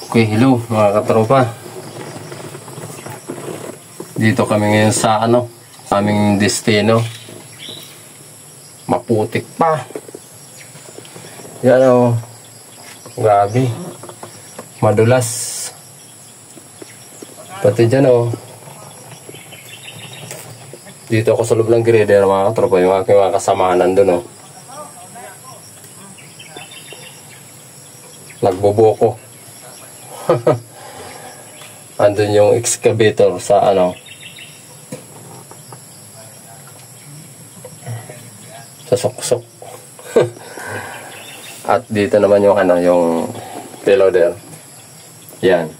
Okay, hello mga katropa. Dito kami ngayon sa aming destino. Maputik pa. Yan o. Grabe. Madulas. Pati dyan o. Dito ako sa loob ng grader mga katropa. Yung aking mga kasamahan nandun o. Nagbubuko. Andun yung excavator sa sa suksok. At dito naman yung yung payloader. Yan.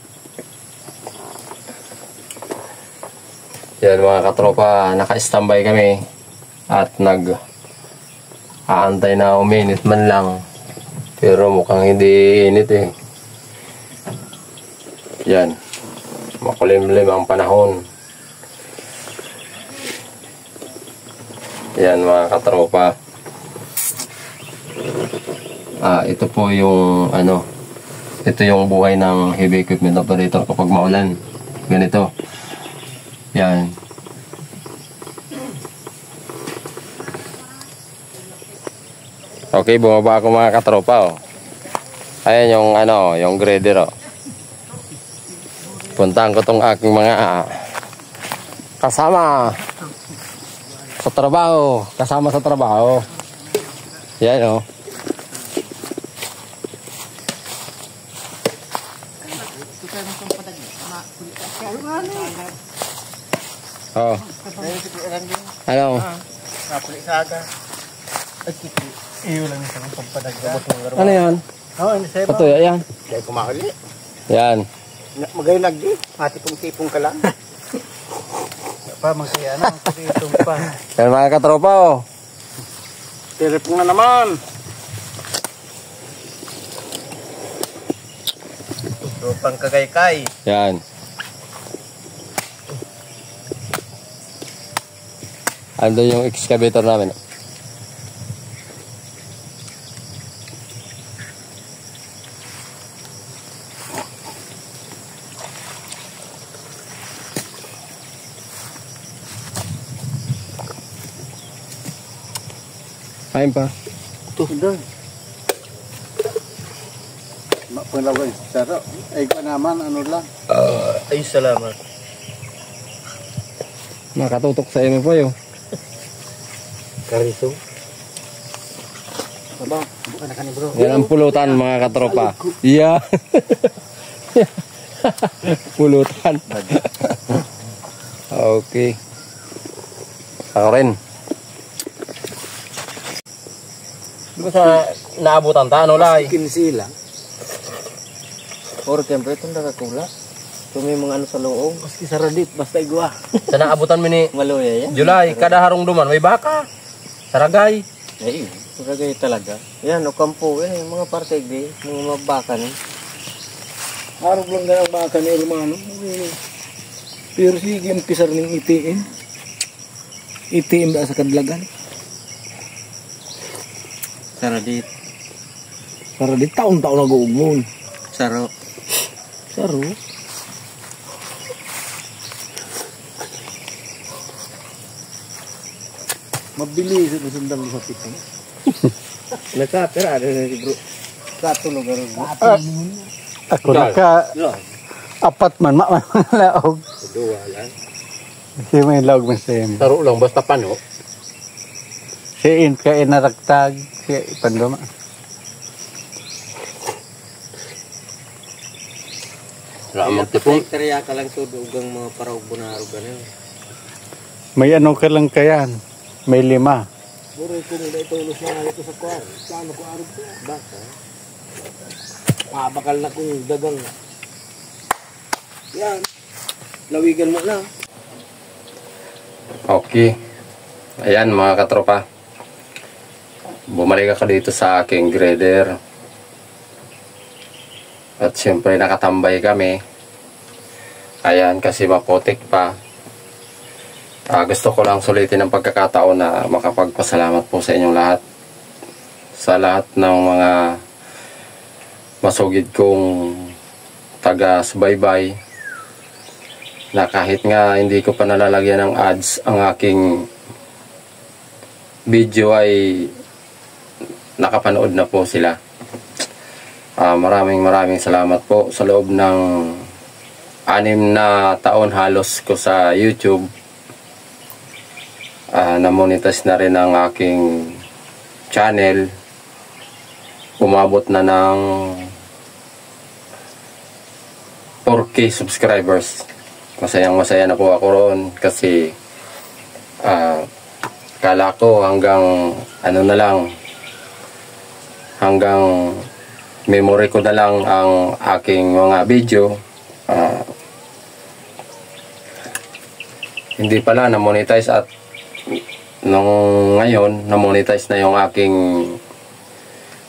Yan mga katropa, naka-standby kami at aantay na uminit man lang. Pero mukhang hindi init eh. Yan. Makulimlim ang panahon. Yan mga katropa. Ito po yung ito yung buhay ng heavy equipment operator kapag maulan. Ganito. Yan. Okay, bumaba ako mga katropa oh. Ayan yung yung grader oh. Puntahan ko tong aking mga kasama sa trabaho. Kasama sa trabaho. Yan o. Oh. Ano? Ano yan? Patuya yan. Dahil kumakali. Yan. Magayon lagi, matipong-tipong ka lang. Pa, magkaya na, matipong pa. Yan mga katropa oh. Tiripong na naman. Tropang kagay-kay. Yan. Ando yung excavator namin. Kain pa. Ito. Doon. Panglaway. Saro. Ay ka naman. Ano lang. Ay salamat. Nakatutok sa imo po yun. Kariso. Aba. Bukan na kani bro. Yan ang pulutan mga katropa. Iya. Pulutan. Okay. Ako rin. Di ba sa naabutan ta? Ano lai? 15 lang. Or siyempre itong nakakula. Kung may mga sa loob. Maski saradit. Basta igwa. Sa naabutan mo ni Maluya yan. July, kada harong duman, may baka. Saragay. Ay, magagay talaga. Yan, o kampo. Yan, yung mga partege. Mga mabakan. Harap lang na ang baka ni Romano. Pero sige, ang pisar ng itiin. Itiin ba sa kadlagan? Saradit. Saradit, taon-taon nag-uumon. Saro. Saro? Mabilis ito sundang sa pitong. Nakatira na si bro. Katulog rin. Ako apat man, laog. Dua lang. Kasi may laog man sa iyo. Taro lang, basta pano. Siin ka inaragtag. Siya ipandoma. Ramang tipong. Kaya ka lang sudugang mga paraog bunarugan yun. May ano ka lang kayan. May 5. Puro ko nila itulos na ito sa kuwan. Paano ko arog ko? Baka. Mabakal na kong dagang. Yan. Lawigan mo na. Okay. Ayan mga katropa. Bumalik ako dito sa aking grader. At siyempre nakatambay kami. Ayan kasi maputik pa. Gusto ko lang sulitin ang pagkakataon na makapagpasalamat po sa inyong lahat. Sa lahat ng mga masugid kong taga-subaybay na kahit nga hindi ko pa nalalagyan ng ads ang aking video ay nakapanood na po sila. Maraming salamat po sa loob ng 6 na taon halos ko sa YouTube. Na-monetize na rin ang aking channel. Umabot na ng 4K subscribers. Masaya na po ako roon kasi kala ko hanggang ano na lang, hanggang memory ko na lang ang aking mga video. Hindi pala na-monetize, at nung ngayon na-monetize na yung aking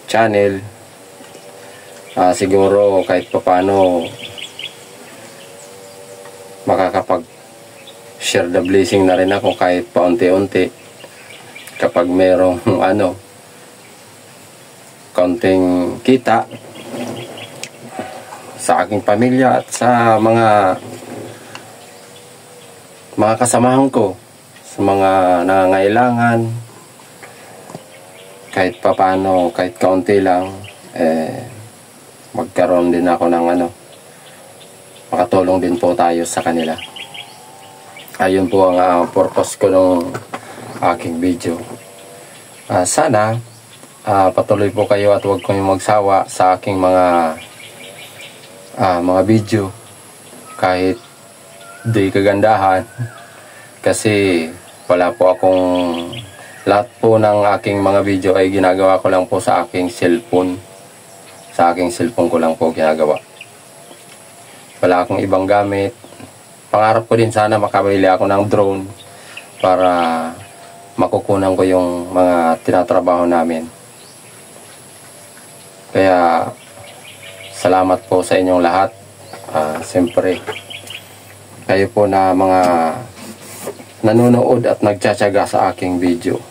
channel. Siguro kahit papano makakapag share the blessing na rin ako kahit paunti-unti kapag merong kaunting kita sa aking pamilya at sa mga kasamahan ko, sa mga nangangailangan. Kahit papano, kahit kaunti lang, magkaroon din ako ng makatulong din po tayo sa kanila. Ayun po ang purpose ko ng aking video. Sana patuloy po kayo at huwag kayong magsawa sa aking mga video kahit di kagandahan, kasi wala po akong, lahat po ng aking mga video ay ginagawa ko lang po sa aking cellphone. Sa aking cellphone ko lang po ginagawa. Wala akong ibang gamit. Pangarap ko din sana makabili ako ng drone para makukunan ko yung mga tinatrabaho namin. Kaya salamat po sa inyong lahat. Siyempre kayo po na mga nanonood at nagtsatsaga sa aking video.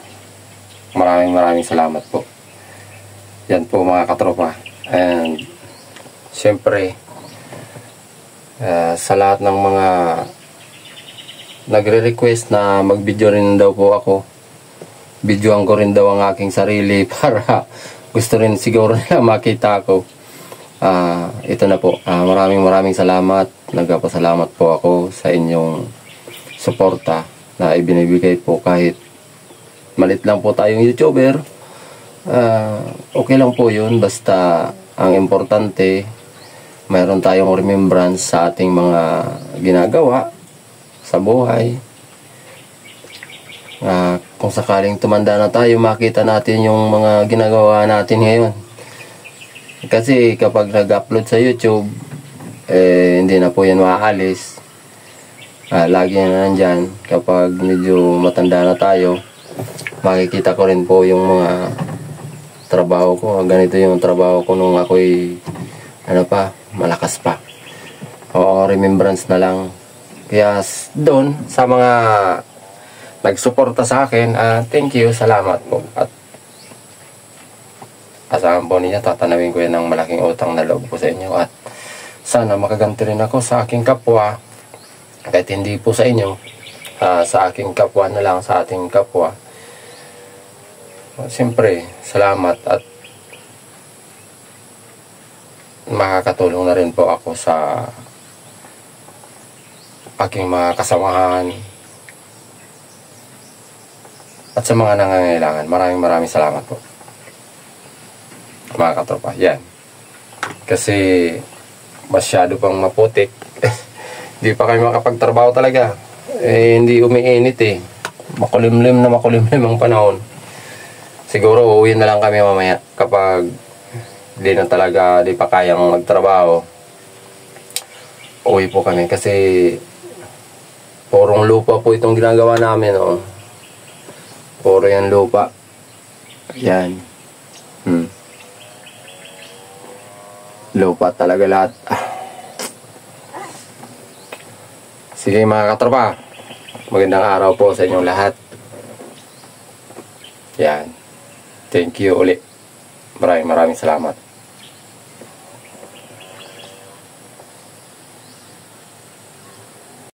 Maraming salamat po. Yan po mga katropa. And siyempre sa lahat ng mga nagre-request na mag-video rin daw po ako, videoan ko rin daw ang aking sarili para gusto rin siguro na makita ko. Ito na po. Maraming salamat. Nagpapasalamat po ako sa inyong suporta na ibinibigay po. Kahit malit lang po tayong YouTuber, okay lang po yun. Basta ang importante, mayroon tayong remembrance sa ating mga ginagawa sa buhay. Kung sakaling tumanda na tayo, makita natin yung mga ginagawa natin ngayon. Kasi kapag nag-upload sa YouTube, hindi na po yan maaalis. Lagi na nandyan. Kapag medyo matanda na tayo, makikita ko rin po yung mga trabaho ko. Ganito yung trabaho ko nung ako'y malakas pa. Oo, remembrance na lang. Kaya doon sa mga nagsuporta sa akin, thank you, salamat po. At asahan po ninyo, tatanawin ko yan ng malaking utang na loob po sa inyo. At sana makaganti rin ako sa aking kapwa, kahit hindi po sa inyo, sa aking kapwa na lang, sa ating kapwa. Siyempre, salamat, at makakatulong na rin po ako sa aking mga kasamahan at sa mga nangangailangan. Maraming salamat po, mga katropa. Yan, kasi masyado pang maputik. Hindi pa kayo makapagtrabaho talaga. Hindi umiinit makulimlim ang panahon. Siguro uuwi na lang kami mamaya kapag di pa kayang magtrabaho. Uwi po kami kasi purong lupa po itong ginagawa namin. Puro yan lupa. Yan. Lupa talaga lahat. Sige mga katropa, magandang araw po sa inyong lahat. Yan. Thank you ulit. Maraming salamat.